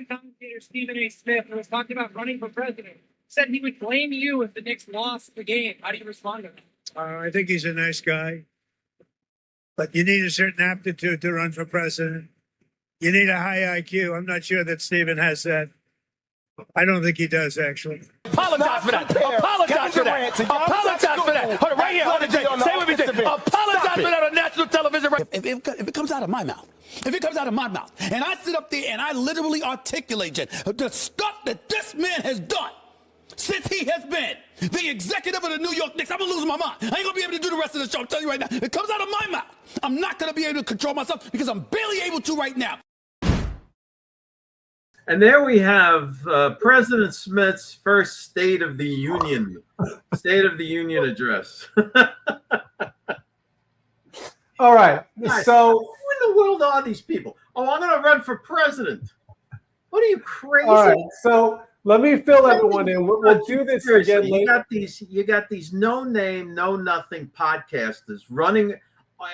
Commentator Stephen A. Smith, who was talking about running for president, said he would blame you if the Knicks lost the game. How do you respond to that? I think he's a nice guy, but you need a certain aptitude to run for president. You need a high IQ. I'm not sure that Stephen has that. I don't think he does, actually. Apologize for that. Apologize for that. Apologize for that. Hold it right here. Hold it, Jay. Stay with me, Jay. Apologize for that on national television. If it comes out of my mouth, and I sit up there and I literally articulate, Jen, the stuff that this man has done since he has been the executive of the New York Knicks, I'm going to lose my mind. I ain't going to be able to do the rest of the show. I'm telling you right now. It comes out of my mouth. I'm not going to be able to control myself because I'm barely able to right now. And there we have President Smith's first State of the Union address. All right. So who in the world are these people? Oh, I'm going to run for president. What are you, crazy? All right. So let me fill everyone in. We'll do this again later. You got these no-name, no-nothing podcasters running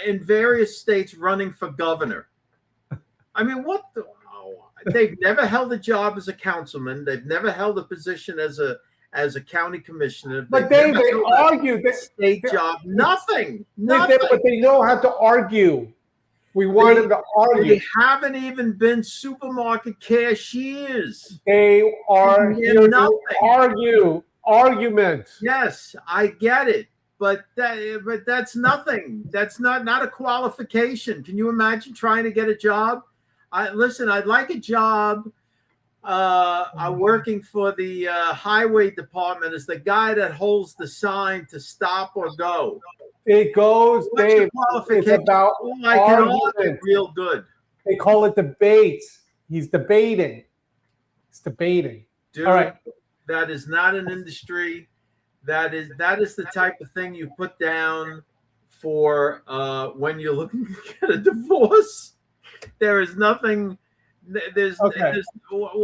in various states, running for governor. I mean, what the... They've never held a job as a councilman. They've never held a position as a county commissioner. But they argue that state job. Nothing. But they know how to argue. We want them to argue. They haven't even been supermarket cashiers. They are here to argue. Argument. Yes, I get it. But that's nothing. That's not a qualification. Can you imagine trying to get a job? Listen, I'd like a job working for the highway department as the guy that holds the sign to stop or go. It goes, Dave, it's about argument. Real good. They call it debate. He's debating. It's debating. Dude, all right. That is not an industry. That is the type of thing you put down for when you're looking to get a divorce. There is nothing. There's why are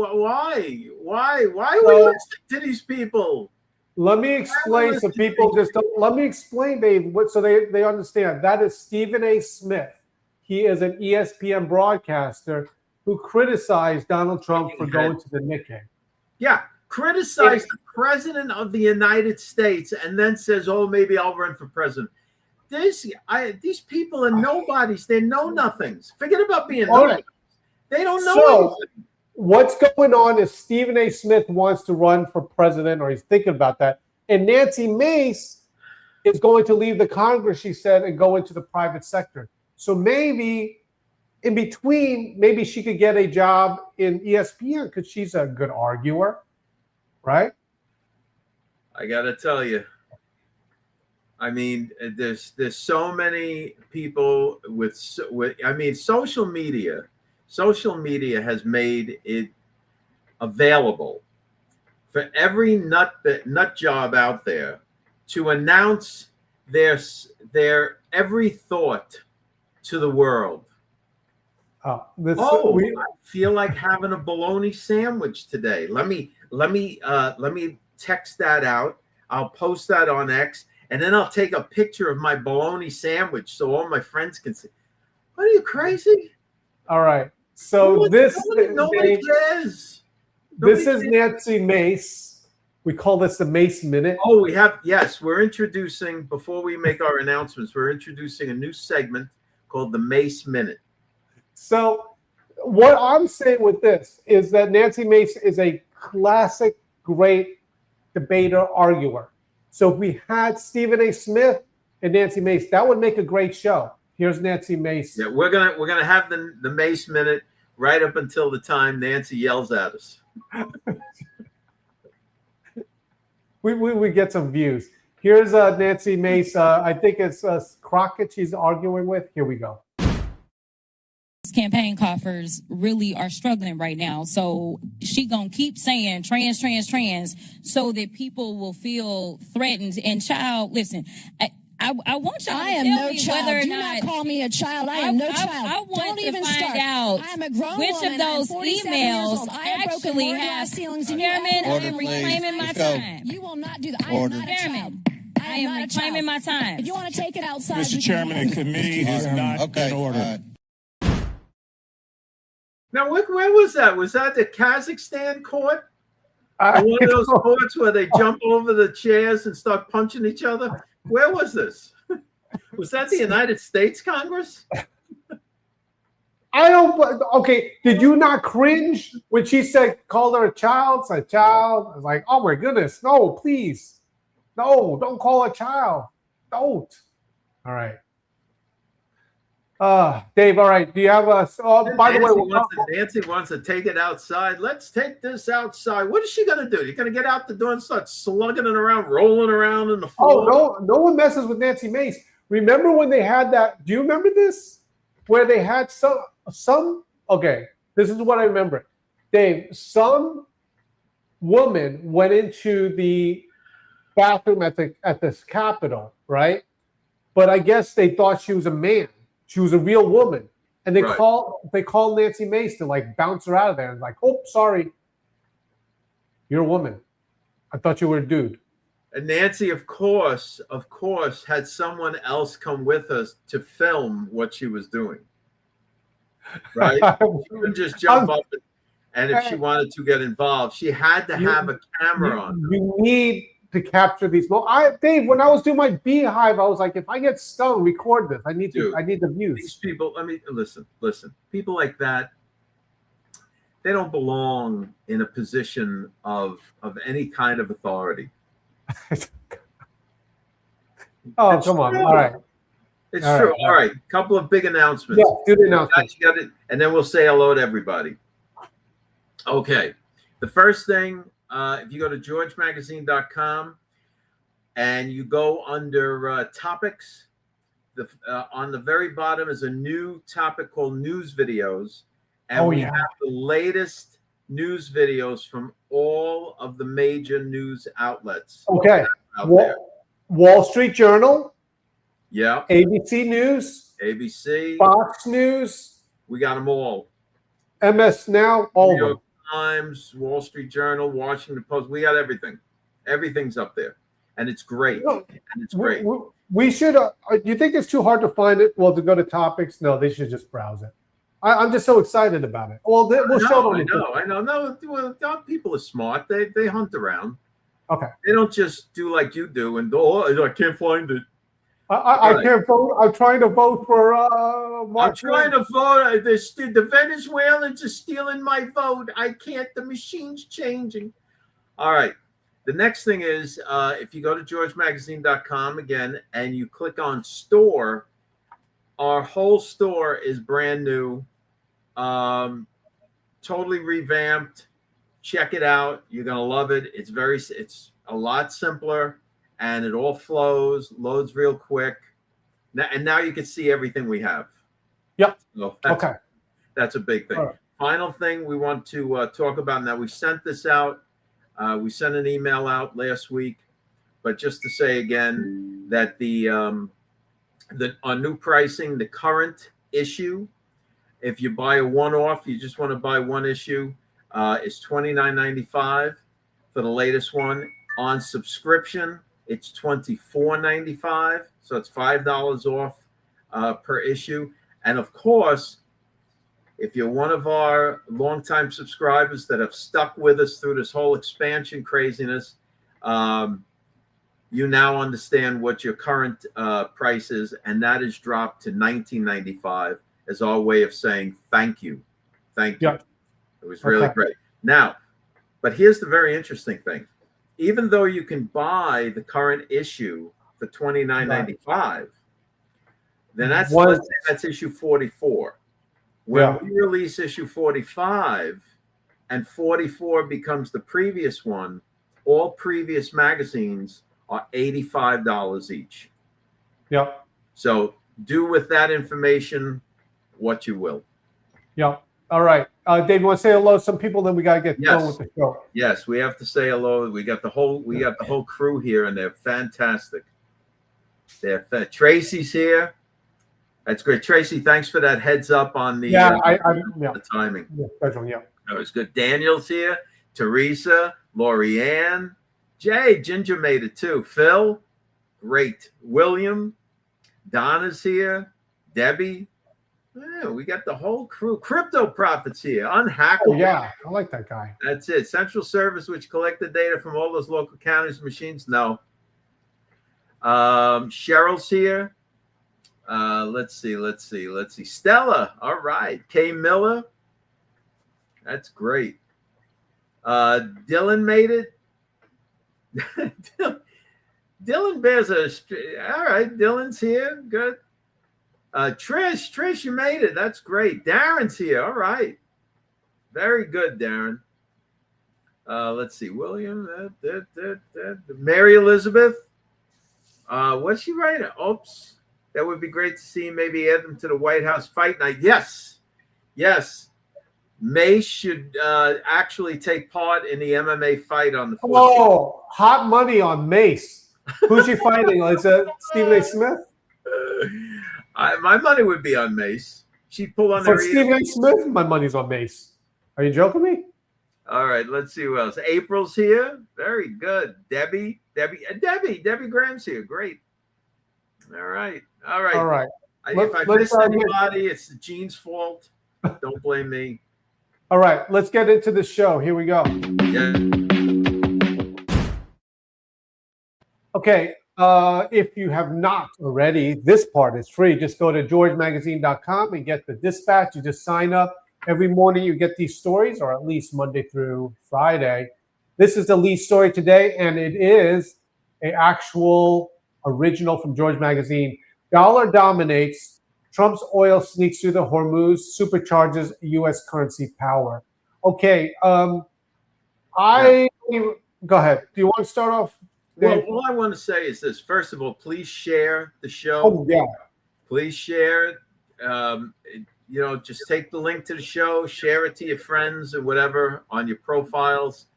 we listening to these people? Let me explain so people just don't. Let me explain, Dave, so they understand. That is Stephen A. Smith. He is an ESPN broadcaster who criticized Donald Trump for going to the Knicks game. Yeah, criticized the president of the United States and then says, "Oh, maybe I'll run for president." These people are nobodies. They know nothings. Forget about being nobodies. They don't know anything. What's going on is Stephen A. Smith wants to run for president, or he's thinking about that. And Nancy Mace is going to leave the Congress, she said, and go into the private sector. So maybe in between, maybe she could get a job in ESPN because she's a good arguer, right? I got to tell you. I mean, there's so many people with social media. Social media has made it available for every nut job out there to announce their every thought to the world. I feel like having a bologna sandwich today. Let me text that out. I'll post that on X. And then I'll take a picture of my bologna sandwich so all my friends can see. What, are you crazy? All right. So nobody cares. This is Nancy Mace. We call this the Mace Minute. Oh, we're introducing, before we make our announcements, we're introducing a new segment called the Mace Minute. So what I'm saying with this is that Nancy Mace is a classic, great debater, arguer. So if we had Stephen A. Smith and Nancy Mace, that would make a great show. Here's Nancy Mace. Yeah, we're gonna have the Mace Minute right up until the time Nancy yells at us. we get some views. Here's Nancy Mace. I think it's Crockett she's arguing with. Here we go. Campaign coffers really are struggling right now. So she gonna keep saying trans so that people will feel threatened. And child, listen, I want y'all I to am tell no me child. whether or Do not call me a child. I am no child. I want Don't to even find start. out I am a grown which woman. of those I'm 47 years emails old. I have broken actually more have. glass ceilings than you Chairman, ever I will am in my life. reclaiming my Let's time. You will not do that. I am not a child. Chairman, I I am am not a reclaiming child. my time. If you want to take it outside, Mr. Chairman, the committee is not in order. Now, where was that? Was that the Kazakhstan court? I One of those don't- courts where they jump over the chairs and start punching each other? Where was this? Was that the United States Congress? I don't. Okay, did you not cringe when she said, called her a child? It's a child. I was like, oh my goodness, no, please, no, don't call a child. Don't. All right. Dave. All right. Do you have a? By the way, Nancy wants to take it outside. Let's take this outside. What is she gonna do? You're gonna get out the door and start slugging it around, rolling around in the floor? oh no one messes with Nancy Mace. Remember when they had that? Do you remember this? Where they had some. Okay, this is what I remember. Dave, some woman went into the bathroom at this Capitol, right? But I guess they thought she was a man. She was a real woman, and they called Nancy Mace to like bounce her out of there. And like, oh, sorry, you're a woman. I thought you were a dude. And Nancy, of course, had someone else come with us to film what she was doing. Right? She wouldn't just jump up and if she wanted to get involved, she had to have a camera on. You need to capture these moments. Dave, when I was doing my beehive, I was like, if I get stung, record this. I need the views. These people, I mean, listen. People like that, they don't belong in a position of any kind of authority. Oh, It's come on. true. All right. It's All true. right. All right. Couple of big announcements. Yeah, do the announcement. You got it. And then we'll say hello to everybody. Okay. The first thing, if you go to georgemagazine.com and you go under topics, on the very bottom is a new topic called news videos. And we have the latest news videos from all of the major news outlets. Okay. Wall Street Journal. Yeah. ABC News. ABC. Fox News. We got them all. MS Now. All New of York them. Times, Wall Street Journal, Washington Post. We got everything. Everything's up there. And it's great. And it's great. We should. Do you think it's too hard to find it? Well, to go to topics? No, they should just browse it. I'm just so excited about it. Well, we'll show them. I know. No, well, people are smart. They hunt around. Okay. They don't just do like you do and I can't find it. I can't vote. I'm trying to vote for I'm trying to vote. The Venezuelans are stealing my vote. I can't. The machine's changing. All right. The next thing is if you go to georgemagazine.com again and you click on store, our whole store is brand new, totally revamped. Check it out. You're going to love it. It's a lot simpler. And it all loads real quick. Now you can see everything we have. Yep. So that's a big thing. Right. Final thing we want to talk about. Now, we sent this out. We sent an email out last week. But just to say again that on new pricing, the current issue, if you buy a one-off, you just want to buy one issue, is $29.95 for the latest one. On subscription, it's $24.95, so it's $5 off per issue. And of course, if you're one of our longtime subscribers that have stuck with us through this whole expansion craziness, you now understand what your current price is, and that is dropped to $19.95 as our way of saying thank you. Thank you. Yep. It was really great. Now, but here's the very interesting thing. Even though you can buy the current issue for $29.95, then that's issue 44. When we release issue 45 and 44 becomes the previous one, all previous magazines are $85 each. Yep. So do with that information what you will. Yep. All right. Dave, you want to say hello to some people? Then we got to get going with the show. Yes, we have to say hello. We got the whole crew here, and they're fantastic. Tracy's here. That's great. Tracy, thanks for that heads up on the, the timing. Yeah, that was good. Daniel's here. Teresa, Lorianne, Jay, Ginger made it too. Phil, great. William, Donna's here. Debbie. Yeah, we got the whole crew. Crypto Profits here. Un-Hackable. Oh, yeah, I like that guy. That's it. Central service which collect the data from all those local counties and machines. No. Cheryl's here. Let's see. Stella. All right. Kay Miller. That's great. Dylan made it. Dylan bears a. All right. Dylan's here. Good. Trish, you made it. That's great. Darren's here. All right. Very good, Darren. Let's see. William. Mary Elizabeth. What's she writing? Oops. That would be great to see. Maybe add them to the White House fight night. Yes. Mace should actually take part in the MMA fight on the 14th. Oh, hot money on Mace. Who's she fighting? Is it Stephen A. Smith? My money would be on Mace. She'd pull on For Stephen A. Smith, my money's on Mace. Are you joking me? All right, let's see who else. April's here. Very good. Debbie Graham's here. Great. All right. If I missed anybody, it's the Gene's fault. Don't blame me. All right, let's get into the show. Here we go. Yeah. Okay, if you have not already, this part is free. Just go to georgemagazine.com and get the dispatch. You just sign up. Every morning you get these stories, or at least Monday through Friday. This is the lead story today, and it is an actual original from George Magazine. Dollar dominates. Trump's oil sneaks through the Hormuz, supercharges U.S. currency power. Okay, go ahead. Do you want to start off? Well, all I want to say is this. First of all, please share the show. Oh, yeah. Please share. Just take the link to the show, share it to your friends or whatever on your profiles.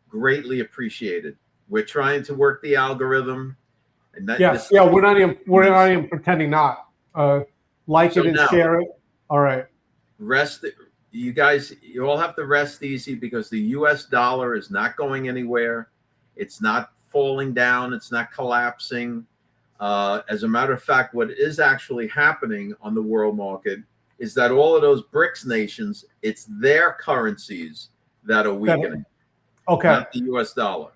Greatly appreciated. We're trying to work the algorithm. And we're not even pretending not. Like it and share it. All right. You guys, you all have to rest easy because the U.S. dollar is not going anywhere. It's not falling down. It's not collapsing. As a matter of fact, what is actually happening on the world market is that all of those BRICS nations, it's their currencies that are weakening. Okay. Not the U.S. dollar.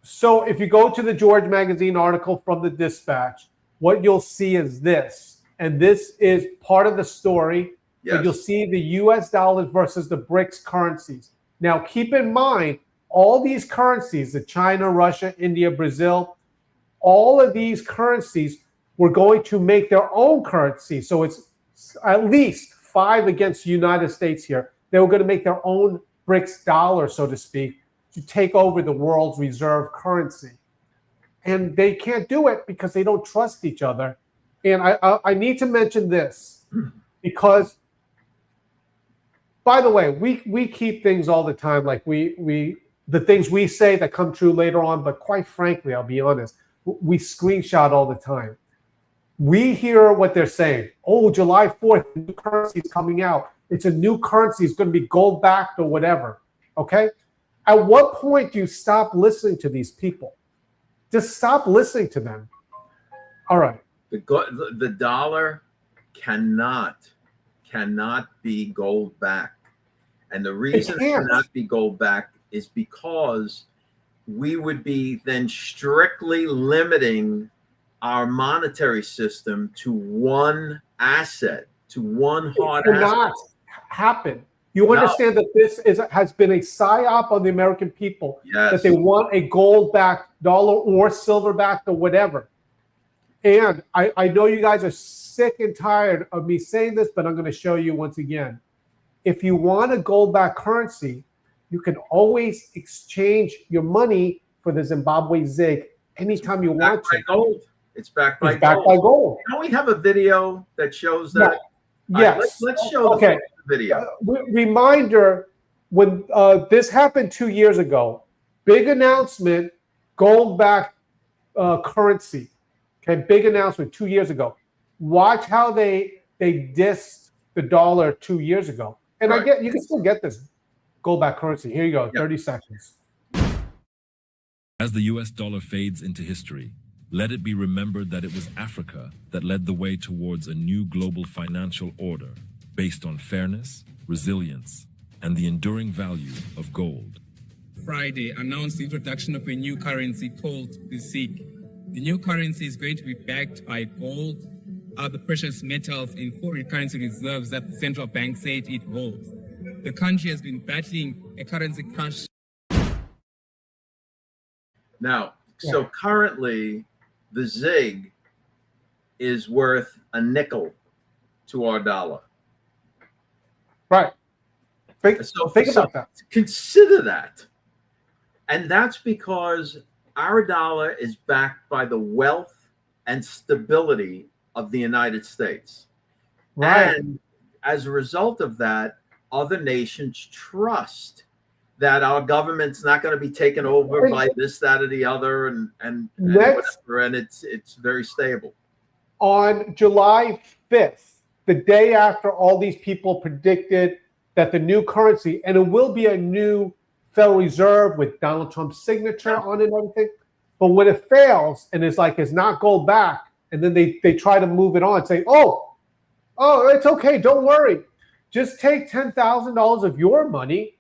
So if you go to the George Magazine article from the Dispatch, what you'll see is this. And this is part of the story. Yes. But you'll see the U.S. dollars versus the BRICS currencies. Now, keep in mind, all these currencies, the China, Russia, India, Brazil, all of these currencies were going to make their own currency. So it's at least 5 against the United States here. They were going to make their own BRICS dollar, so to speak, to take over the world's reserve currency. And they can't do it because they don't trust each other. And I need to mention this because, by the way, we keep things all the time, like the things we say that come true later on. But quite frankly, I'll be honest, we screenshot all the time. We hear what they're saying. Oh, July 4th, new currency is coming out. It's a new currency. It's going to be gold backed or whatever. Okay. At what point do you stop listening to these people? Just stop listening to them. All right. The dollar cannot be gold backed. And the reason it cannot be gold backed is because we would be then strictly limiting our monetary system to one asset, to one hard asset. It cannot happen. You understand that this has been a psyop on the American people, that they want a gold-backed dollar or silver-backed or whatever. And I know you guys are sick and tired of me saying this, but I'm going to show you once again. If you want a gold-backed currency, you can always exchange your money for the Zimbabwe ZiG anytime you want to. Gold. It's backed by gold. Don't we have a video that shows that? Yes. Let's show the video. Reminder, when this happened 2 years ago, big announcement, gold-backed currency. Okay, big announcement 2 years ago. Watch how they dissed the dollar 2 years ago. And Right. I get you can still get this gold-backed currency. Here you go, Yep. 30 seconds. As the US dollar fades into history, let it be remembered that it was Africa that led the way towards a new global financial order based on fairness, resilience, and the enduring value of gold. Friday announced the introduction of a new currency called the SIG. The new currency is going to be backed by gold, other precious metals, and foreign currency reserves that the central bank said it holds. The country has been battling a currency crash. Now, so currently, the ZIG is worth a nickel to our dollar. Right. Think about that. Consider that. And that's because our dollar is backed by the wealth and stability of the United States. Right. And as a result of that, other nations trust that our government's not going to be taken over by this, that, or the other, and whatever, and it's very stable. On July 5th, the day after all these people predicted that the new currency, and it will be a new Federal Reserve with Donald Trump's signature on it and everything, but when it fails and it's not gold back, and then they try to move it on, say, oh, it's okay, don't worry. Just take $10,000 of your money,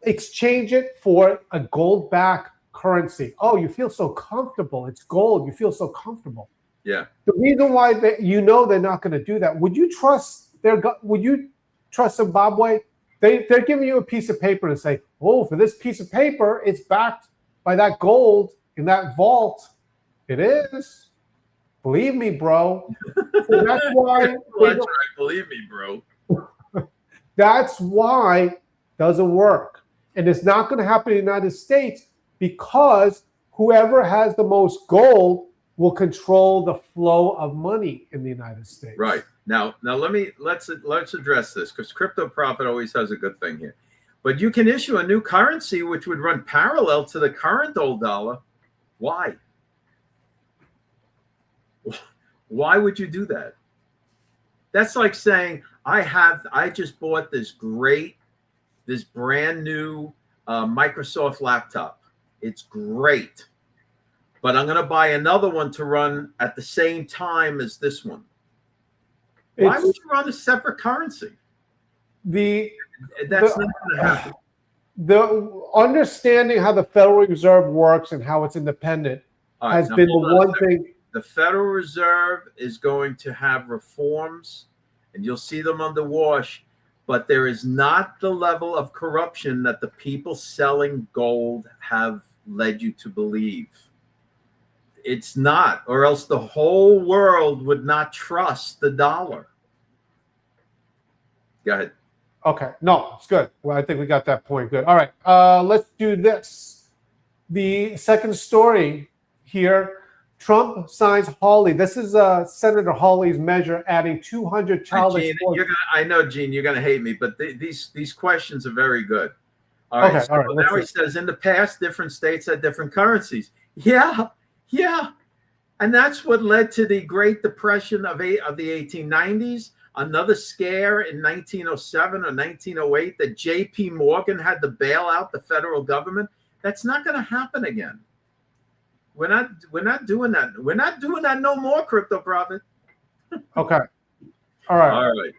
exchange it for a gold-backed currency. Oh, you feel so comfortable. It's gold. You feel so comfortable. Yeah. The reason why they're not going to do that. Would you trust Zimbabwe? They're giving you a piece of paper and say, oh, for this piece of paper, it's backed by that gold in that vault. It is. Believe me, bro. So that's why. That's right. Believe me, bro. That's why it doesn't work. And it's not going to happen in the United States because whoever has the most gold will control the flow of money in the United States. Right. Now let's address this, because Crypto Profit always has a good thing here. But you can issue a new currency which would run parallel to the current old dollar. Why? Why would you do that? That's like saying, I just bought this brand new Microsoft laptop. It's great, but I'm going to buy another one to run at the same time as this one. Why would you run a separate currency? That's not going to happen. The understanding how the Federal Reserve works and how it's independent has been the one thing. The Federal Reserve is going to have reforms, and you'll see them under wash, but there is not the level of corruption that the people selling gold have led you to believe. It's not, or else the whole world would not trust the dollar. Go ahead. Okay, no, it's good. Well, I think we got that point good. All right, let's do this. The second story here. Trump signs Hawley. This is Senator Hawley's measure adding 200 child exploitation. I know, Gene, you're going to hate me, but these questions are very good. All right. Okay, So all right, now he says, in the past, different states had different currencies. Yeah. And that's what led to the Great Depression of the 1890s. Another scare in 1907 or 1908 that J.P. Morgan had to bail out the federal government. That's not going to happen again. We're not doing that. We're not doing that no more, Crypto Profit. Okay. All right.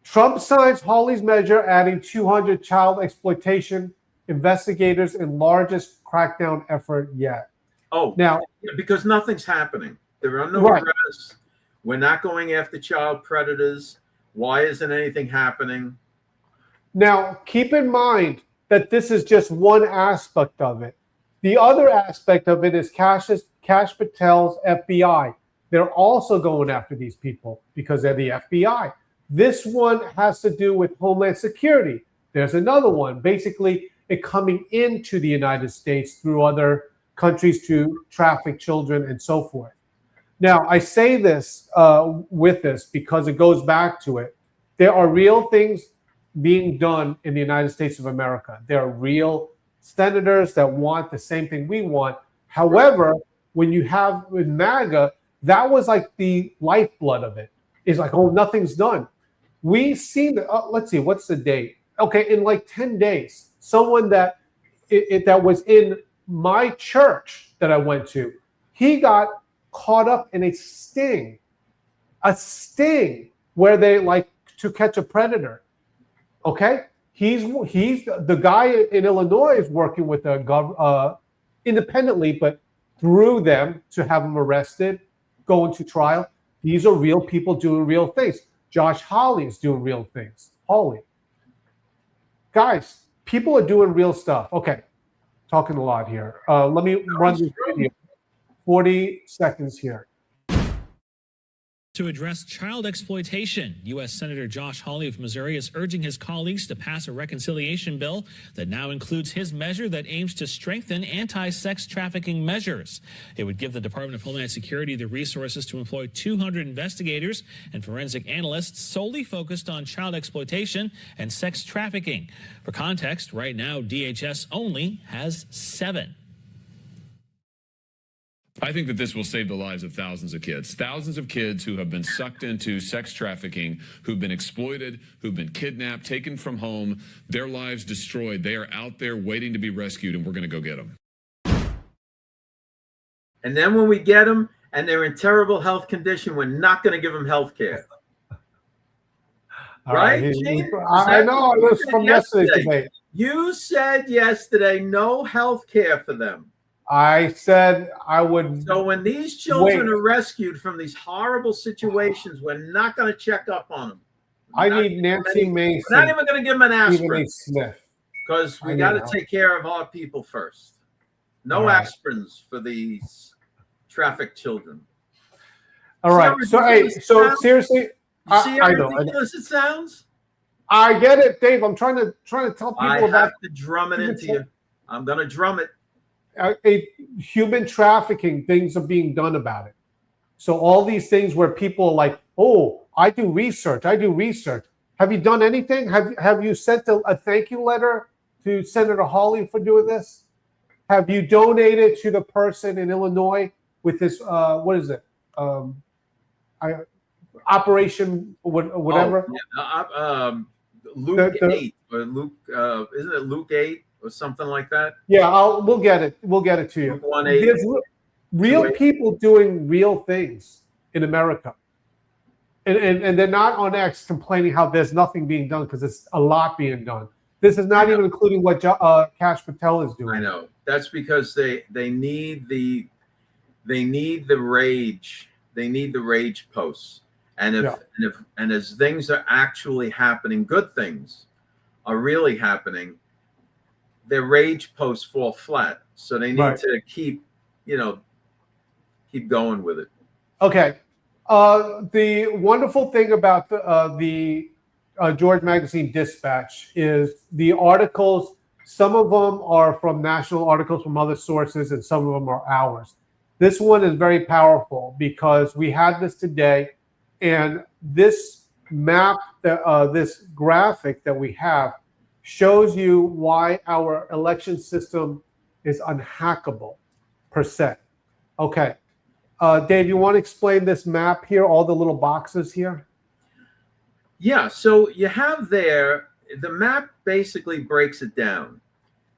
Trump signs Hawley's measure adding 200 child exploitation investigators in largest crackdown effort yet. Oh, now because nothing's happening. There are no arrests. We're not going after child predators. Why isn't anything happening? Now, keep in mind that this is just one aspect of it. The other aspect of it is Kash Patel's FBI. They're also going after these people because they're the FBI. This one has to do with Homeland Security. There's another one, basically it coming into the United States through other countries to traffic children and so forth. Now, I say this with this because it goes back to it. There are real things being done in the United States of America. There are real senators that want the same thing we want. However, when you have with MAGA, that was like the lifeblood of it. It's like, oh, nothing's done. We see that. Let's see, what's the date? Okay, in like 10 days, someone that that was in my church that I went to, he got caught up in a sting where they like to catch a predator. Okay, he's the guy in Illinois is working with the independently, but through them to have him arrested, go into trial. These are real people doing real things. Josh Hawley's doing real things. Hawley. Guys, people are doing real stuff. Okay, talking a lot here. Let me run this video. 40 seconds here. To address child exploitation, U.S. Senator Josh Hawley of Missouri is urging his colleagues to pass a reconciliation bill that now includes his measure that aims to strengthen anti-sex trafficking measures. It would give the Department of Homeland Security the resources to employ 200 investigators and forensic analysts solely focused on child exploitation and sex trafficking. For context, right now, DHS only has 7. I think that this will save the lives of thousands of kids who have been sucked into sex trafficking, who've been exploited, who've been kidnapped, taken from home, their lives destroyed. They are out there waiting to be rescued, and we're going to go get them. And then when we get them and they're in terrible health condition, we're not going to give them health care. Right? I know. It was from yesterday's debate. You said yesterday no health care for them. I said I would. So when these children are rescued from these horrible situations, we're not going to check up on them. I need Nancy Mason. We're not even going to give them an aspirin. Smith. Because we got to take care of our people first. No aspirins for these trafficked children. All right. So seriously, see how ridiculous it sounds? I get it, Dave. I'm trying to tell people I about. have to drum it into you. I'm going to drum it. Human trafficking, things are being done about it. So all these things where people are like, oh, I do research. Have you done anything? Have you sent a thank you letter to Senator Hawley for doing this? Have you donated to the person in Illinois with this, what is it? Operation whatever? Luke 8. Or Luke, isn't it Luke 8? Or something like that. Yeah, we'll get it. We'll get it to you. There's real people doing real things in America, and they're not on X complaining how there's nothing being done, because it's a lot being done. This is not even including what Kash Patel is doing. I know. That's because they need the rage. They need the rage posts. And as things are actually happening, good things are really happening, their rage posts fall flat. So they need to keep going with it. Okay. The wonderful thing about the George Magazine Dispatch is the articles, some of them are from national articles from other sources, and some of them are ours. This one is very powerful because we had this today, and this map, this graphic that we have, shows you why our election system is unhackable, per se. Okay. Dave, you want to explain this map here, all the little boxes here? Yeah, so you have there, the map basically breaks it down.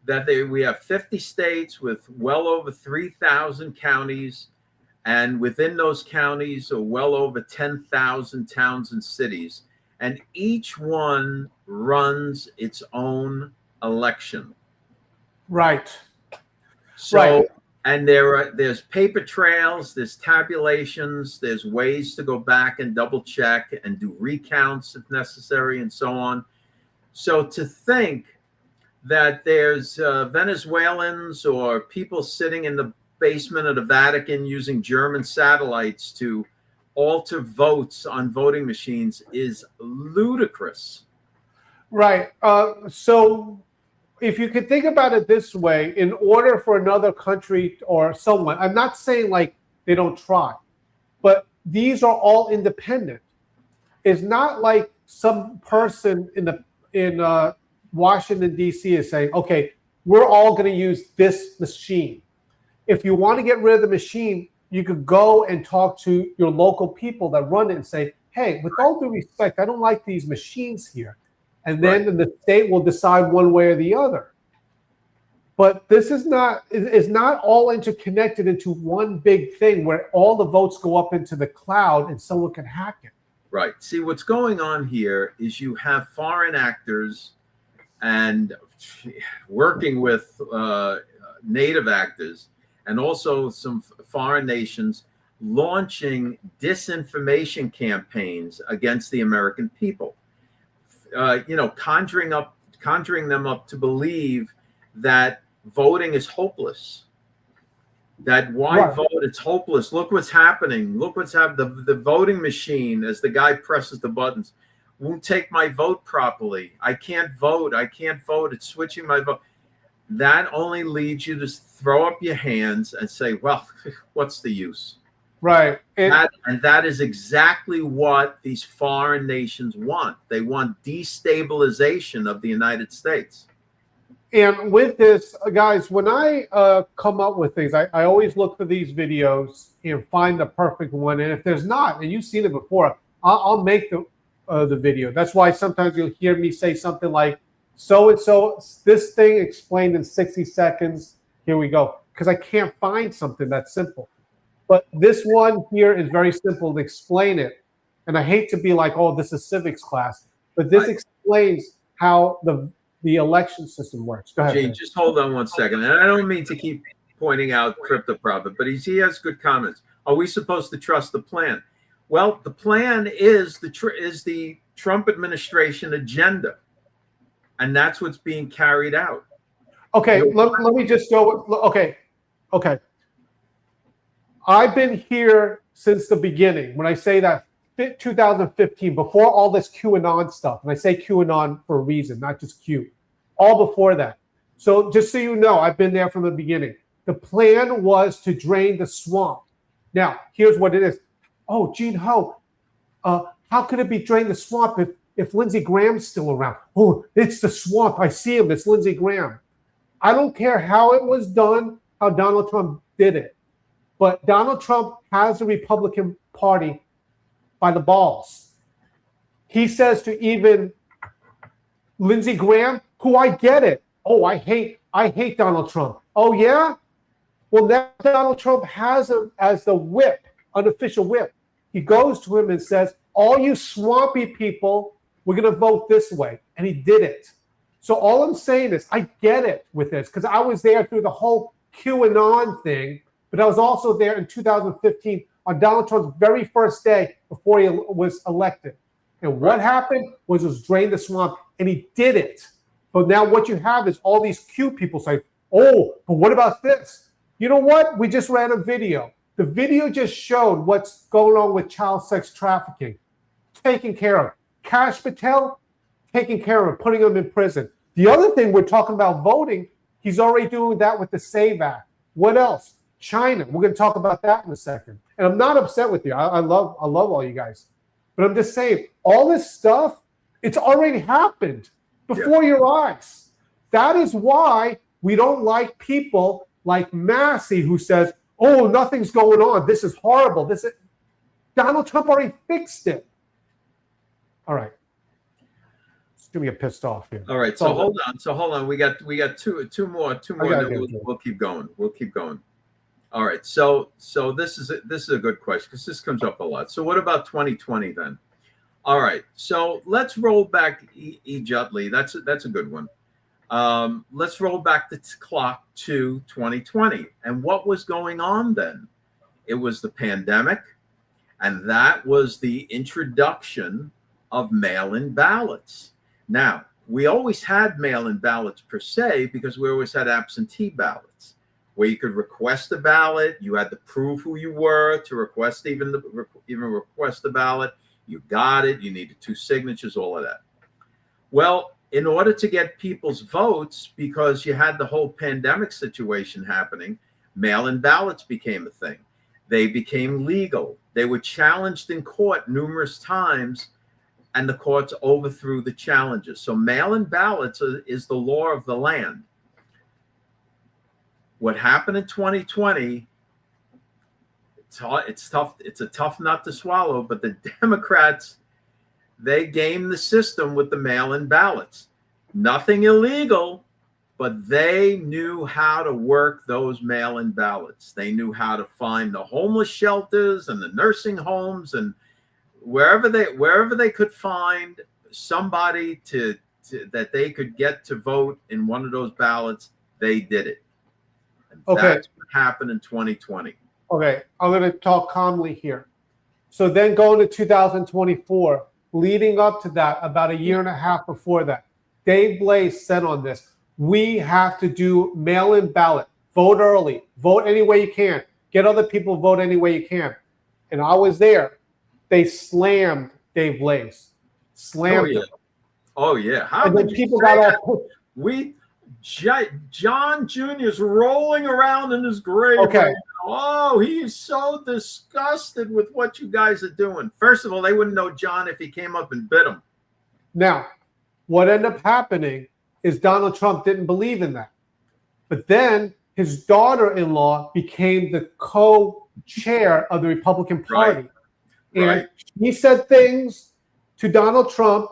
That we have 50 states with well over 3,000 counties, and within those counties are well over 10,000 towns and cities. And each one runs its own election. Right. So, and there's paper trails, there's tabulations, there's ways to go back and double check and do recounts if necessary, and so on. So to think that there's Venezuelans or people sitting in the basement of the Vatican using German satellites to alter votes on voting machines is ludicrous. Right. So if you could think about it this way, in order for another country or someone, I'm not saying like they don't try, but these are all independent. It's not like some person in Washington, D.C. is saying, okay, we're all going to use this machine. if you want to get rid of the machine, you could go and talk to your local people that run it and say, hey, with all due respect, I don't like these machines here. And then the state will decide one way or the other. But this is not, it's not all interconnected into one big thing where all the votes go up into the cloud and someone can hack it. Right. See, what's going on here is you have foreign actors and working with native actors and also some foreign nations launching disinformation campaigns against the American people. Conjuring them up to believe that voting is hopeless. That vote, it's hopeless. Look what's happening. Look what's happening. The voting machine, as the guy presses the buttons, won't take my vote properly. I can't vote. It's switching my vote. That only leads you to throw up your hands and say, well, what's the use? Right. And that is exactly what these foreign nations want. They want destabilization of the United States. And with this, guys, when I come up with things, I always look for these videos and find the perfect one. And if there's not, and you've seen it before, I'll make the video. That's why sometimes you'll hear me say something like, so-and-so, this thing explained in 60 seconds. Here we go. Because I can't find something that's simple. But this one here is very simple to explain it. And I hate to be like, oh, this is civics class. But this explains how the election system works. Go ahead. Gene, just hold on one second. And I don't mean to keep pointing out Crypto Prophet, but he has good comments. Are we supposed to trust the plan? Well, the plan is the Trump administration agenda. And that's what's being carried out. Okay, let me just go. Okay. I've been here since the beginning. When I say that 2015, before all this QAnon stuff, and I say QAnon for a reason, not just Q, all before that. So just so you know, I've been there from the beginning. The plan was to drain the swamp. Now, here's what it is. Oh, Gene Ho, how could it be drain the swamp if Lindsey Graham's still around? Oh, it's the swamp. I see him. It's Lindsey Graham. I don't care how it was done, how Donald Trump did it. But Donald Trump has the Republican Party by the balls. He says to even Lindsey Graham, who I get it. Oh, I hate Donald Trump. Oh, yeah? Well, now Donald Trump has him as the whip, unofficial whip. He goes to him and says, all you swampy people, we're going to vote this way. And he did it. So all I'm saying is I get it with this because I was there through the whole QAnon thing, but I was also there in 2015 on Donald Trump's very first day before he was elected. And what happened was drain the swamp, and he did it. But now what you have is all these Q people say, oh, but what about this? You know what? We just ran a video. The video just showed what's going on with child sex trafficking. Taken care of. Kash Patel, taking care of, putting him in prison. The other thing, we're talking about voting. He's already doing that with the SAVE Act. What else? China. We're going to talk about that in a second. And I'm not upset with you. I love all you guys. But I'm just saying, all this stuff, it's already happened before your eyes. That is why we don't like people like Massey who says, oh, nothing's going on. This is horrible. Donald Trump already fixed it. All right. It's going to get pissed off here. All right. So hold on. We got two more. We'll keep going. All right. So this is a good question because this comes up a lot. So what about 2020 then? All right. So let's roll back Utley. That's a good one. Let's roll back the clock to 2020. And what was going on then? It was the pandemic, and that was the introduction of mail-in ballots. Now, we always had mail-in ballots per se because we always had absentee ballots where you could request a ballot. You had to prove who you were to request even request the ballot. You got it. You needed 2 signatures, all of that. Well, in order to get people's votes, because you had the whole pandemic situation happening, mail-in ballots became a thing. They became legal. They were challenged in court numerous times, and the courts overthrew the challenges. So mail-in ballots is the law of the land. What happened in 2020, it's tough. It's a tough nut to swallow, but the Democrats, they gamed the system with the mail-in ballots. Nothing illegal, but they knew how to work those mail-in ballots. They knew how to find the homeless shelters and the nursing homes and wherever they could find somebody to that they could get to vote in one of those ballots. They did it. And that's what happened in 2020. Okay, I'm going to talk calmly here. So then going to 2024, leading up to that, about a year and a half before that, Dave Blaze said on this, we have to do mail-in ballot, vote early, vote any way you can, get other people to vote any way you can. And I was there. They slammed Dave Blaze. Slammed him. Oh, yeah. How and then did people you say got that? all John Jr. is rolling around in his grave. Okay. Right now. Oh, he's so disgusted with what you guys are doing. First of all, they wouldn't know John if he came up and bit him. Now, what ended up happening is Donald Trump didn't believe in that. But then his daughter-in-law became the co-chair of the Republican Party. And he said things to Donald Trump,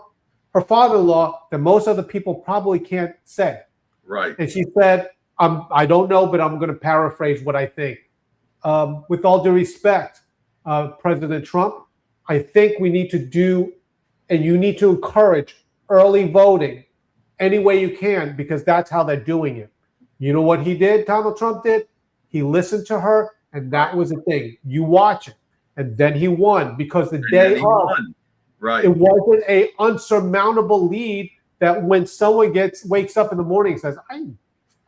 her father-in-law, that most other people probably can't say. Right. And she said, I don't know, but I'm going to paraphrase what I think. With all due respect, President Trump, I think we need to do, and you need to encourage early voting any way you can, because that's how they're doing it. You know what he did, Donald Trump did? He listened to her, and that was the thing. You watch it. And then he won, because the day of, it wasn't a unsurmountable lead that when someone wakes up in the morning and says, I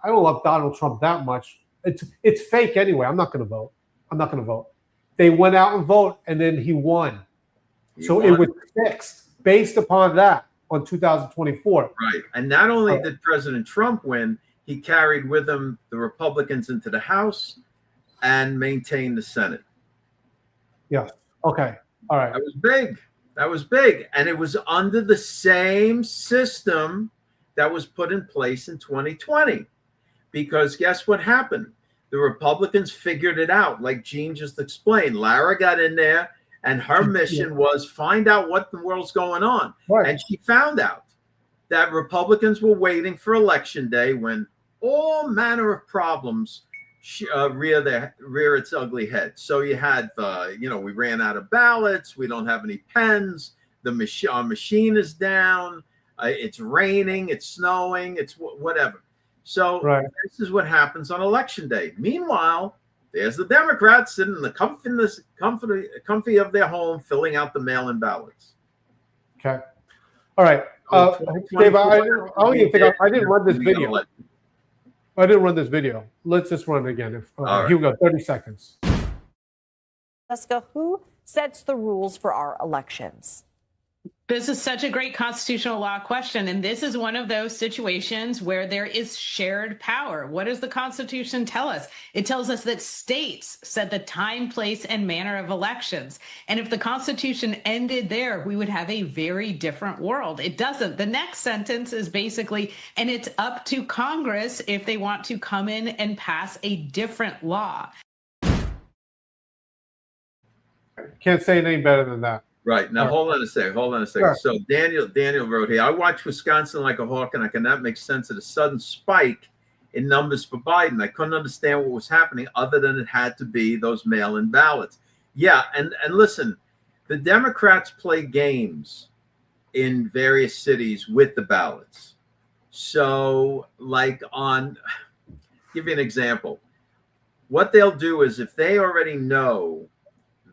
don't love Donald Trump that much. It's fake anyway. I'm not going to vote. I'm not going to vote. They went out and voted, and then he won. It was fixed based upon that on 2024. Right. And not only did President Trump win, he carried with him the Republicans into the House and maintained the Senate. Yeah. Okay. All right. That was big. That was big. And it was under the same system that was put in place in 2020. Because guess what happened? The Republicans figured it out, like Gene just explained. Lara got in there, and her mission was find out what the world's going on. Right. And she found out that Republicans were waiting for Election Day when all manner of problems rear its ugly head. So you had, we ran out of ballots. We don't have any pens. Our machine is down. It's raining. It's snowing. It's whatever. So this is what happens on Election Day. Meanwhile, there's the Democrats sitting in the comfy of their home, filling out the mail-in ballots. Okay. All right. Dave, I didn't run this video. I didn't run this video. Let's just run it again. Here we go. 30 seconds. Jessica, who sets the rules for our elections? This is such a great constitutional law question, and this is one of those situations where there is shared power. What does the Constitution tell us? It tells us that states set the time, place, and manner of elections. And if the Constitution ended there, we would have a very different world. It doesn't. The next sentence is basically, and it's up to Congress if they want to come in and pass a different law. Can't say anything better than that. Right. Now, hold on a second. Sure. So Daniel wrote here, I watched Wisconsin like a hawk, and I cannot make sense of the sudden spike in numbers for Biden. I couldn't understand what was happening other than it had to be those mail-in ballots. Yeah. And listen, the Democrats play games in various cities with the ballots. So give you an example. What they'll do is if they already know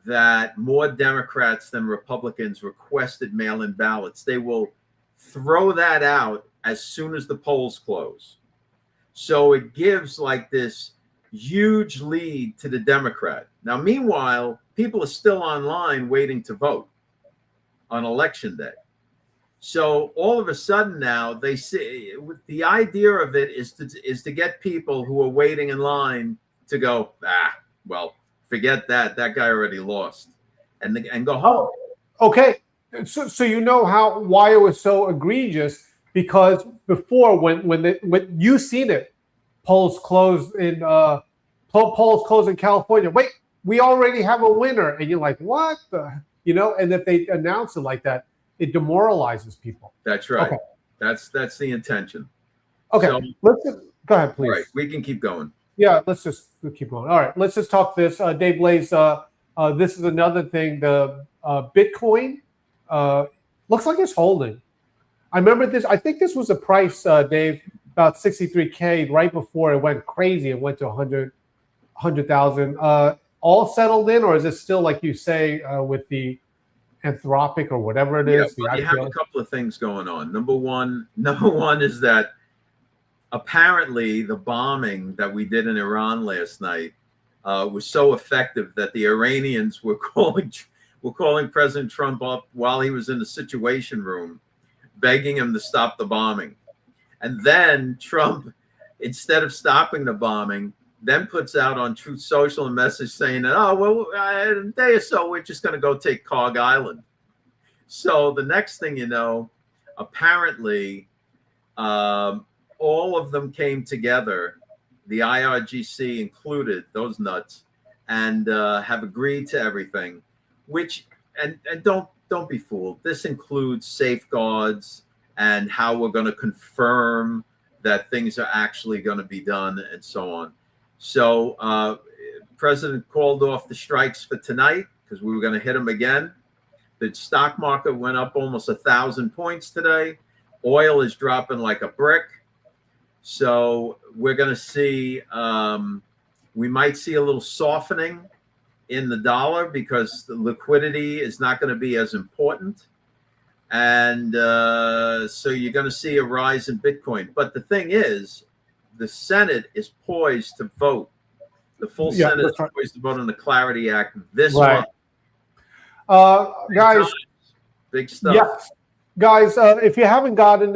that more Democrats than Republicans requested mail-in ballots, they will throw that out as soon as the polls close. So it gives like this huge lead to the Democrat. Now, meanwhile, people are still online waiting to vote on Election Day. So all of a sudden now they say the idea of it is to get people who are waiting in line to go, forget that. That guy already lost, and go home. Okay, so you know why it was so egregious, because before when you seen it, polls closed in California. Wait, we already have a winner, and you're like, what the, And if they announce it like that, it demoralizes people. That's right. Okay. That's the intention. Okay, So, go ahead, please. All right, we can keep going. Yeah, let's just keep going. All right, let's just talk this. Dave Blaze, this is another thing. The Bitcoin looks like it's holding. I remember this. I think this was a price, Dave, about 63K right before it went crazy. It went to 100,000. All settled in, or is it still, like you say, with the Anthropic or whatever it is? Well, you have a couple of things going on. Number one is that apparently the bombing that we did in Iran last night was so effective that the Iranians were calling President Trump up while he was in the Situation Room, begging him to stop the bombing. And then Trump, instead of stopping the bombing, then puts out on Truth Social a message saying that, in a day or so, we're just going to go take Cog Island. So the next thing you know, apparently all of them came together, the IRGC included, those nuts, and have agreed to everything, which, and don't be fooled. This includes safeguards and how we're going to confirm that things are actually going to be done and so on. So President called off the strikes for tonight because we were going to hit them again. The stock market went up almost 1,000 points today. Oil is dropping like a brick. So we're going to see, we might see a little softening in the dollar because the liquidity is not going to be as important. And so you're going to see a rise in Bitcoin. But the thing is, the Senate is poised to vote. The full Senate is poised to vote on the Clarity Act this month. Guys, big stuff. Yeah, guys, if you haven't gotten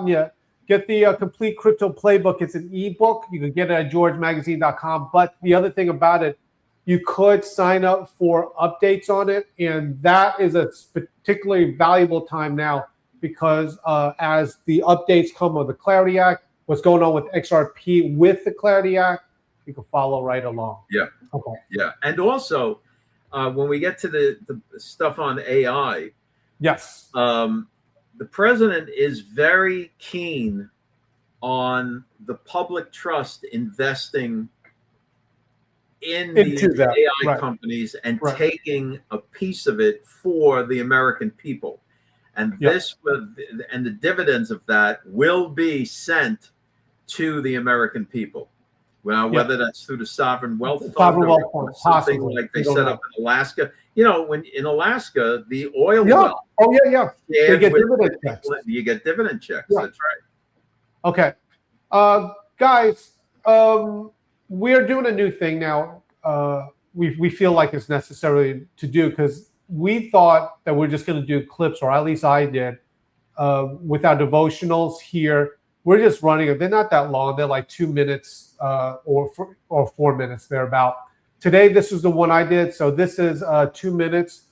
yet, get the complete crypto playbook. It's an ebook. You can get it at georgemagazine.com. But the other thing about it, you could sign up for updates on it, and that is a particularly valuable time now because as the updates come on the Clarity Act, what's going on with XRP with the Clarity Act, you can follow right along. Yeah. Okay. Yeah. And also, when we get to the stuff on AI, yes, the president is very keen on the public trust investing in these AI companies and taking a piece of it for the American people. And and the dividends of that will be sent to the American people. Well, whether that's through the sovereign wealth fund or something like they set up in Alaska. When in Alaska, the oil well. They get dividend checks. You get dividend checks. Yeah. That's right. Okay. Guys, we're doing a new thing now. We feel like it's necessary to do because we thought that we're just going to do clips, or at least I did, with our devotionals here. We're just running them. They're not that long. They're like 2 minutes or 4 minutes thereabout. Today, this is the one I did. So this is 2 minutes.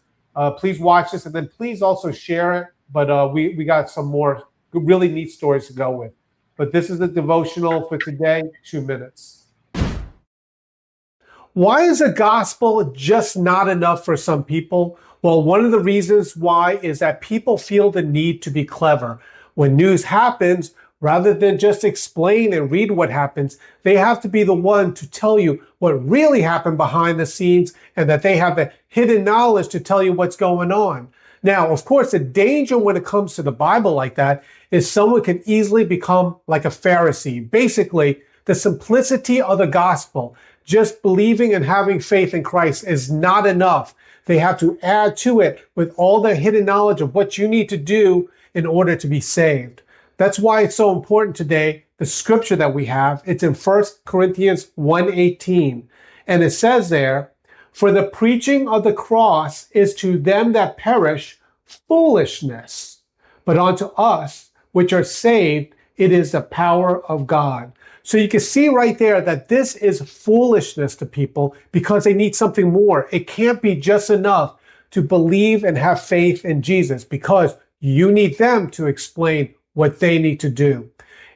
Please watch this, and then please also share it. But we got some more really neat stories to go with. But this is the devotional for today, 2 minutes. Why is the gospel just not enough for some people? Well, one of the reasons why is that people feel the need to be clever. When news happens, rather than just explain and read what happens, they have to be the one to tell you what really happened behind the scenes and that they have the hidden knowledge to tell you what's going on. Now, of course, the danger when it comes to the Bible like that is someone can easily become like a Pharisee. Basically, the simplicity of the gospel, just believing and having faith in Christ is not enough. They have to add to it with all the hidden knowledge of what you need to do in order to be saved. That's why it's so important today, the scripture that we have. It's in 1 Corinthians 1:18. And it says there, "For the preaching of the cross is to them that perish foolishness, but unto us which are saved, it is the power of God." So you can see right there that this is foolishness to people because they need something more. It can't be just enough to believe and have faith in Jesus because you need them to explain what they need to do.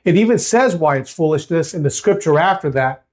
It even says why it's foolishness in the scripture after that.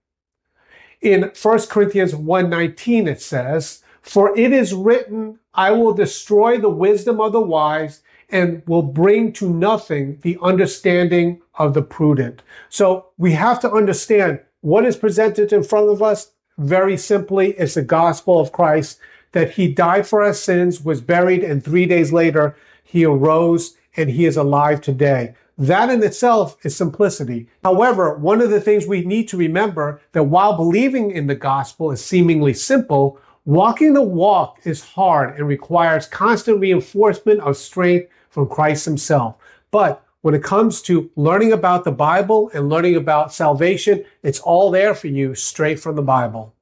In 1 Corinthians 1:19, it says, "For it is written, I will destroy the wisdom of the wise and will bring to nothing the understanding of the prudent." So we have to understand what is presented in front of us. Very simply, it's the gospel of Christ, that he died for our sins, was buried, and 3 days later, he arose and he is alive today. That in itself is simplicity. However, one of the things we need to remember that while believing in the gospel is seemingly simple, walking the walk is hard and requires constant reinforcement of strength from Christ himself. But when it comes to learning about the Bible and learning about salvation, it's all there for you straight from the Bible.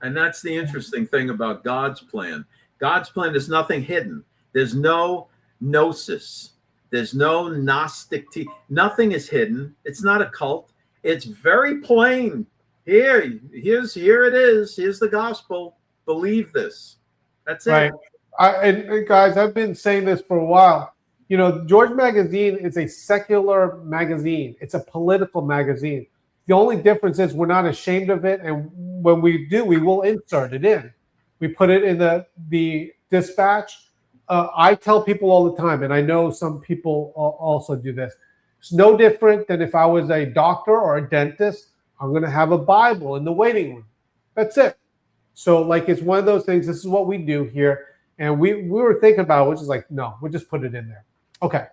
And that's the interesting thing about God's plan. God's plan is nothing hidden. There's no gnosis. There's no Gnostic nothing is hidden. It's not a cult. It's very plain. Here it is. Here's the gospel. Believe this. That's it. Right. And guys, I've been saying this for a while. You know, George Magazine is a secular magazine. It's a political magazine. The only difference is we're not ashamed of it, and when we do, we will insert it in. We put it in the dispatch. I tell people all the time, and I know some people also do this. It's no different than if I was a doctor or a dentist. I'm going to have a Bible in the waiting room. That's it. So, like, it's one of those things. This is what we do here. And we were thinking about it, which is like, no, we'll just put it in there. Okay.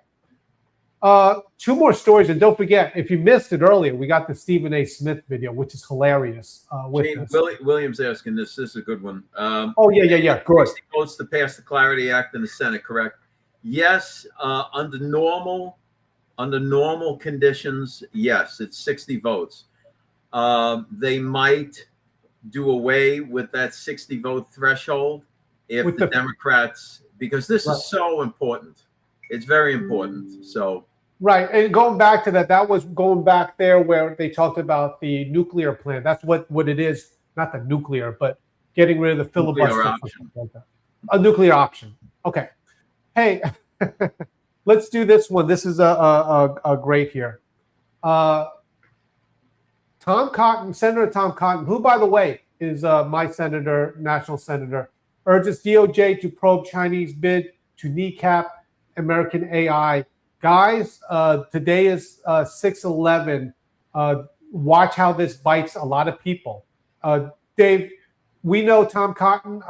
2 more stories. And don't forget, if you missed it earlier, we got the Stephen A. Smith video, which is hilarious. William's asking this. This is a good one. Yeah. Good. Votes to pass the Clarity Act in the Senate, correct? Yes. Under normal conditions, yes, it's 60 votes. They might do away with that 60 vote threshold if the Democrats, because this is so important. It's very important. So right, and going back to that was going back there where they talked about the nuclear plan. That's what it is, not the nuclear, but getting rid of the filibuster. A nuclear option. Okay. Hey, let's do this one. This is a great here. Tom Cotton, Senator Tom Cotton, who, by the way, is my senator, national senator, urges DOJ to probe Chinese bid to kneecap American AI. Guys, today is 6/11. Watch how this bites a lot of people. Dave, we know Tom Cotton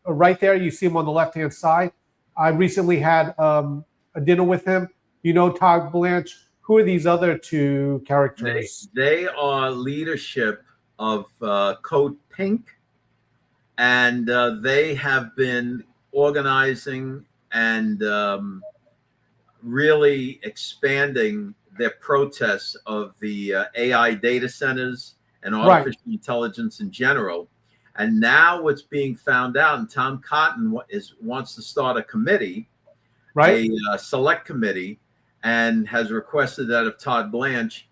right there. You see him on the left-hand side. I recently had a dinner with him. You know Todd Blanche. Who are these other 2 characters? They are leadership of Code Pink, and they have been organizing and really expanding their protests of the AI data centers and artificial intelligence in general. And now what's being found out, and Tom Cotton wants to start a committee, a select committee, and has requested that of Todd Blanche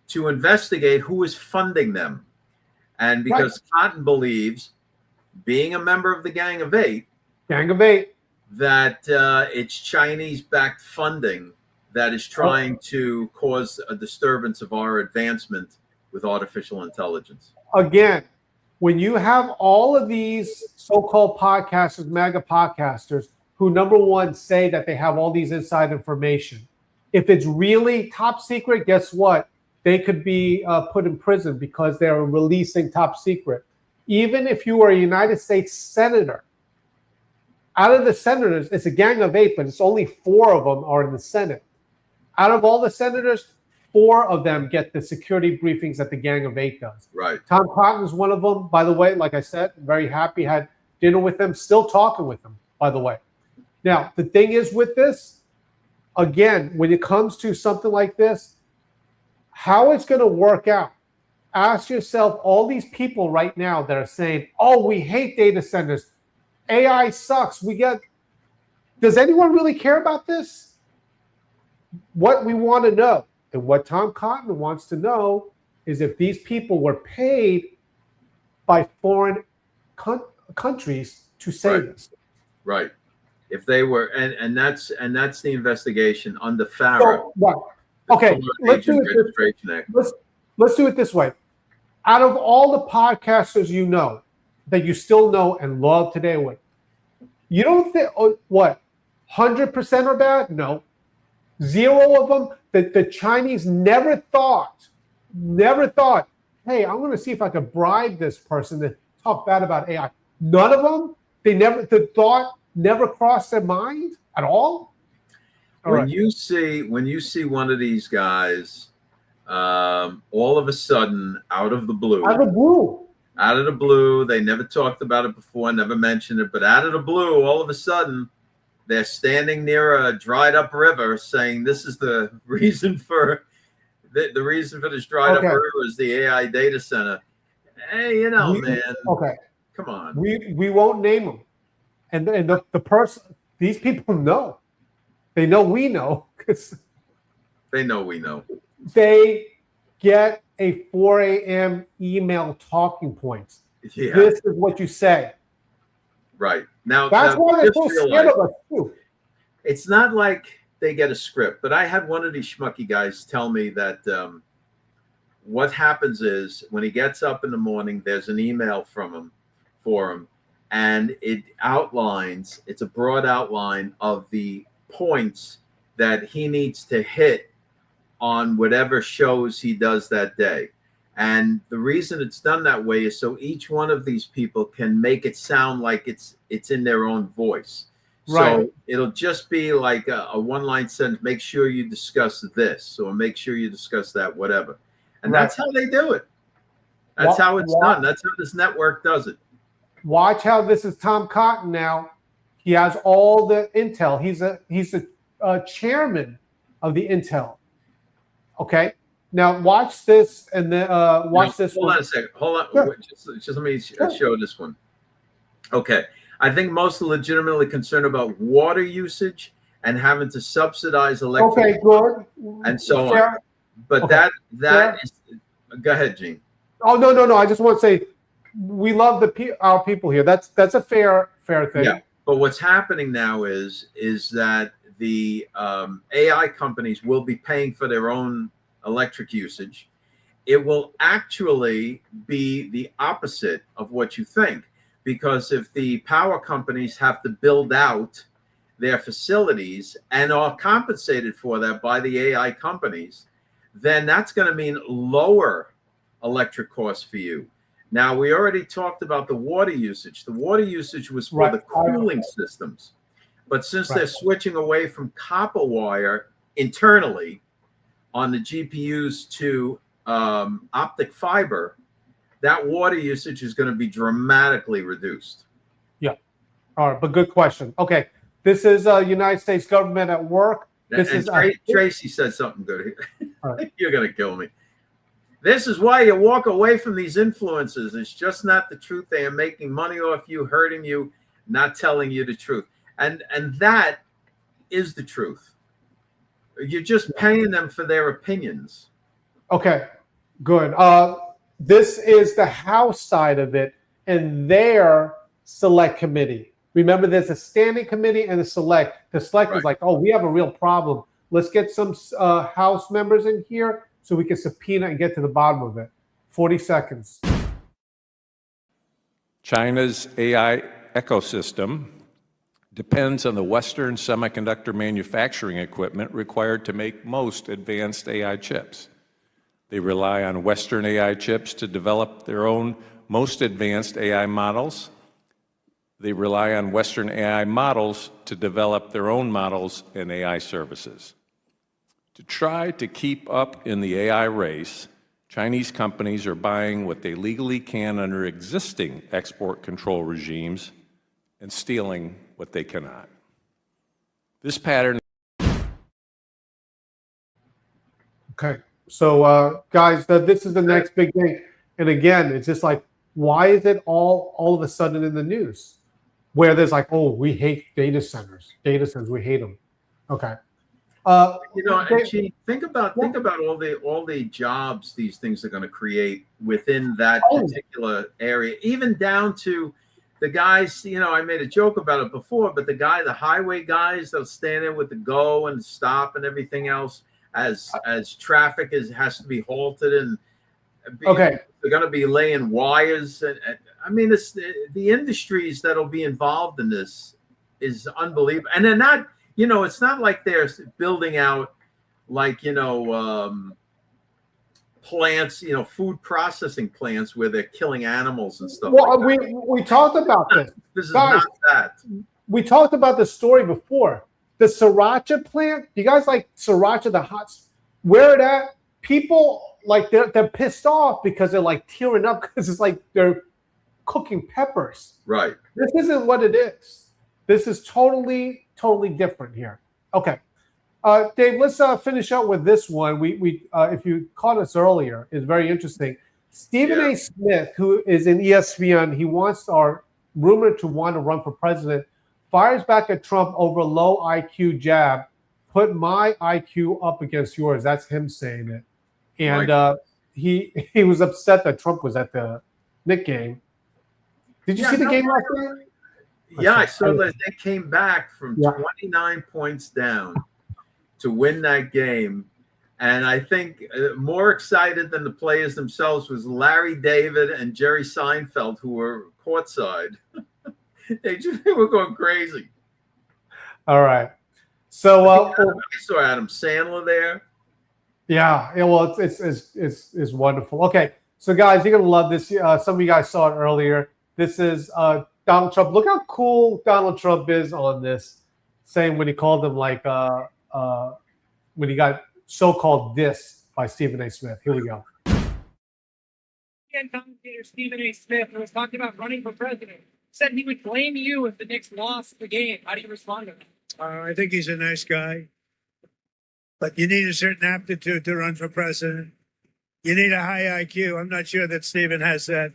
to investigate who is funding them. And because Cotton believes, being a member of the Gang of Eight, that it's Chinese-backed funding that is trying to cause a disturbance of our advancement with artificial intelligence. Again, when you have all of these so-called podcasters, MAGA podcasters, who, number one, say that they have all these inside information, if it's really top secret, guess what? They could be put in prison because they're releasing top secret. Even if you are a United States senator, out of the senators, it's a Gang of 8, but it's only 4 of them are in the Senate. Out of all the senators, 4 of them get the security briefings that the Gang of 8 does. Right. Tom Cotton is one of them. By the way, like I said, very happy, had dinner with them, still talking with them, by the way. Now, the thing is with this, again, when it comes to something like this, how it's going to work out. Ask yourself, all these people right now that are saying, oh, we hate data centers. AI sucks. Does anyone really care about this? What we want to know, and what Tom Cotton wants to know, is if these people were paid by foreign countries to say this. Right. If they were, and that's the investigation under FARA. So, right. Okay, let's do it this way. Out of all the podcasters you know, that you still know and love today, you don't think, 100% are bad? No. 0 of them, that the Chinese never thought, hey, I'm going to see if I could bribe this person to talk bad about AI. None of them, the thought never crossed their mind at all? When you see one of these guys, all of a sudden, out of the blue, they never talked about it before, never mentioned it, but out of the blue, all of a sudden, they're standing near a dried up river, saying, "This is the reason for the reason for this dried up river is the AI data center." Hey, man. Okay, come on. We won't name them, and the person, these people know. They know we know, because they know we know. They get a 4 a.m. email talking points. Yeah. This is what you say. Right. Now that's why they're so scared of us too. It's not like they get a script, but I had one of these schmucky guys tell me that what happens is when he gets up in the morning, there's an email for him, and it outlines, it's a broad outline of the points that he needs to hit on whatever shows he does that day. And the reason it's done that way is so each one of these people can make it sound like it's in their own voice. Right. So it'll just be like a one-line sentence, make sure you discuss this, or make sure you discuss that, whatever. And that's how they do it. That's how it's done. That's how this network does it. Watch how this is Tom Cotton now. He has all the intel. He's the chairman of the intel. Okay. Now watch this, and then watch this. Hold on a second. Hold on. Sure. Just let me show this one. Okay. I think most are legitimately concerned about water usage and having to subsidize electric. Okay, good. And so on. But that is. Go ahead, Gene. Oh no! I just want to say, we love our people here. That's a fair thing. Yeah. But what's happening now is that the AI companies will be paying for their own electric usage. It will actually be the opposite of what you think, because if the power companies have to build out their facilities and are compensated for that by the AI companies, then that's going to mean lower electric costs for you. Now, we already talked about the water usage. The water usage was for the cooling systems. But since they're switching away from copper wire internally on the GPUs to optic fiber, that water usage is going to be dramatically reduced. Yeah. All right, but good question. Okay, this is United States government at work. This is Tracy said something good. Right. You're going to kill me. This is why you walk away from these influencers. It's just not the truth. They are making money off you, hurting you, not telling you the truth. And that is the truth. You're just paying them for their opinions. Okay, good. This is the House side of it and their select committee. Remember, there's a standing committee and a select. The select is like, oh, we have a real problem. Let's get some House members in here so we can subpoena and get to the bottom of it. 40 seconds. China's AI ecosystem depends on the Western semiconductor manufacturing equipment required to make most advanced AI chips. They rely on Western AI chips to develop their own most advanced AI models. They rely on Western AI models to develop their own models and AI services. To try to keep up in the AI race, Chinese companies are buying what they legally can under existing export control regimes and stealing what they cannot. This pattern. Okay, so guys, this is the next big thing. And again, it's just like, why is it all of a sudden in the news? Where there's like, oh, we hate data centers. Data centers, we hate them. Okay. Gee, think about all the jobs these things are going to create within that particular area, even down to the guys, I made a joke about it before, but the highway guys that'll stand there with the go and stop and everything else as traffic has to be halted and Okay. they're going to be laying wires. And I mean, it's the industries that'll be involved in this is unbelievable. And they're not, it's not like they're building out like, plants, food processing plants where they're killing animals and stuff. Well, like that. we talked about this. This is Guys, not that. We talked about this story before. The sriracha plant. You guys like sriracha? The hot. Where it at? People like they're pissed off because they're like tearing up because it's like they're cooking peppers. Right. This isn't what it is. This is totally different here. Okay. Dave, let's finish up with this one. We if you caught us earlier, is very interesting. Stephen A. Smith, who is in ESPN, he wants rumored to want to run for president, fires back at Trump over low IQ jab. Put my IQ up against yours. That's him saying it. And he was upset that Trump was at the Knicks game. Did you see the game last night? Yeah, I saw that they came back from 29 points down to win that game. And I think more excited than the players themselves was Larry David and Jerry Seinfeld, who were courtside. they were going crazy. All right. So I saw Adam Sandler there. Yeah. Well, it's wonderful. Okay. So guys, you're gonna love this. Some of you guys saw it earlier. This is Donald Trump. Look how cool Donald Trump is on this, saying when he called him like when he got so-called dissed by Stephen A. Smith. Here we go. Commentator Stephen A. Smith, who was talking about running for president, said he would blame you if the Knicks lost the game. How do you respond to that? I think he's a nice guy, but you need a certain aptitude to run for president. You need a high IQ. I'm not sure that Stephen has that.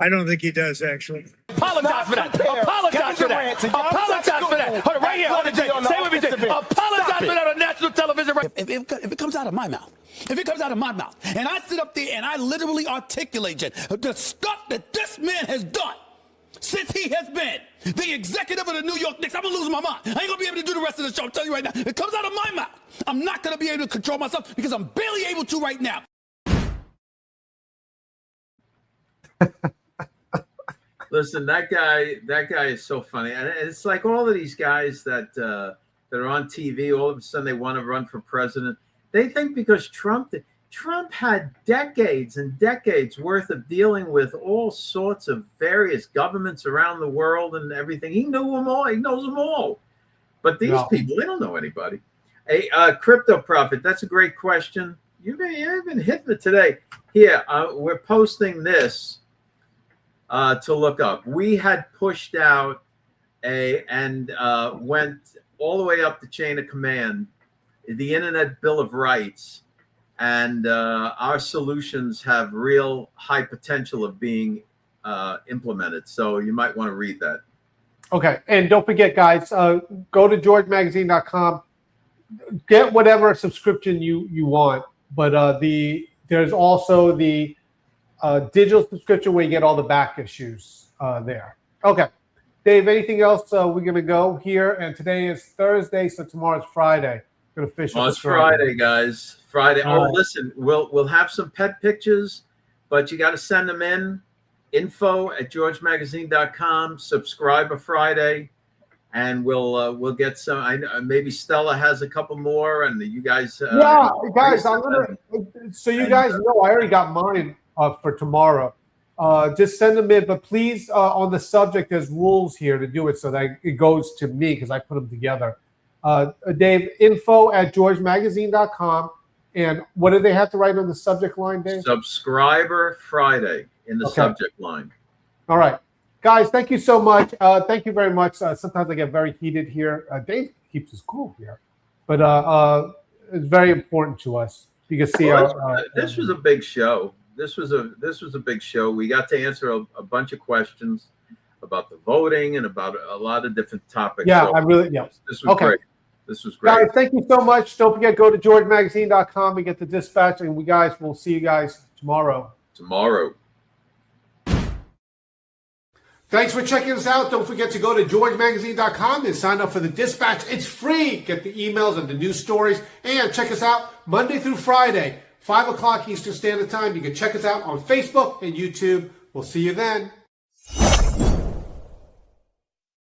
I don't think he does, actually. Apologize for that. Apologize for that. Apologize for that. Hold it right here. Hold it, Jay. Stay with me, Jay. Apologize for that on national television. If it comes out of my mouth, and I sit up there and I literally articulate the stuff that this man has done since he has been the executive of the New York Knicks, I'm going to lose my mind. I ain't going to be able to do the rest of the show. I'm telling you right now. It comes out of my mouth. I'm not going to be able to control myself because I'm barely able to right now. Listen, that guy is so funny. And it's like all of these guys that are on TV, all of a sudden they want to run for president. They think because Trump had decades and decades worth of dealing with all sorts of various governments around the world and everything. He knew them all. He knows them all. But these people, they don't know anybody. Hey, Crypto Prophet, that's a great question. You've been hitting it today. Here, we're posting this to look up. We had pushed out and went all the way up the chain of command, the Internet Bill of Rights, and our solutions have real high potential of being implemented. So you might want to read that. Okay, and don't forget, guys, go to georgemagazine.com. Get whatever subscription you want, but there's also the digital subscription where you get all the back issues there. Okay, Dave, anything else? We're gonna go here, and today is Thursday, so tomorrow's Friday. We're gonna finish. It's Friday, guys. Friday. All right. Listen, we'll have some pet pictures, but you got to send them in. info@georgemagazine.com. Subscribe Friday, and we'll get some. I know maybe Stella has a couple more, and you guys. Yeah, guys, I'm gonna. So you guys know, I already got mine for tomorrow. Just send them in, but please, on the subject, there's rules here to do it so that it goes to me because I put them together. Dave, info@georgemagazine.com. And what do they have to write on the subject line, Dave? Subscriber Friday in the subject line. All right. Guys, thank you so much. Thank you very much. Sometimes I get very heated here. Dave keeps us cool here. But it's very important to us. You can see this was a big show. This was a big show. We got to answer a bunch of questions about the voting and about a lot of different topics. Yeah, so this was great. This was great. Guys, thank you so much. Don't forget, go to georgemagazine.com and get the dispatch. And we'll see you guys tomorrow. Thanks for checking us out. Don't forget to go to georgemagazine.com and sign up for the Dispatch. It's free. Get the emails and the news stories. And check us out Monday through Friday, 5 o'clock Eastern Standard Time. You can check us out on Facebook and YouTube. We'll see you then.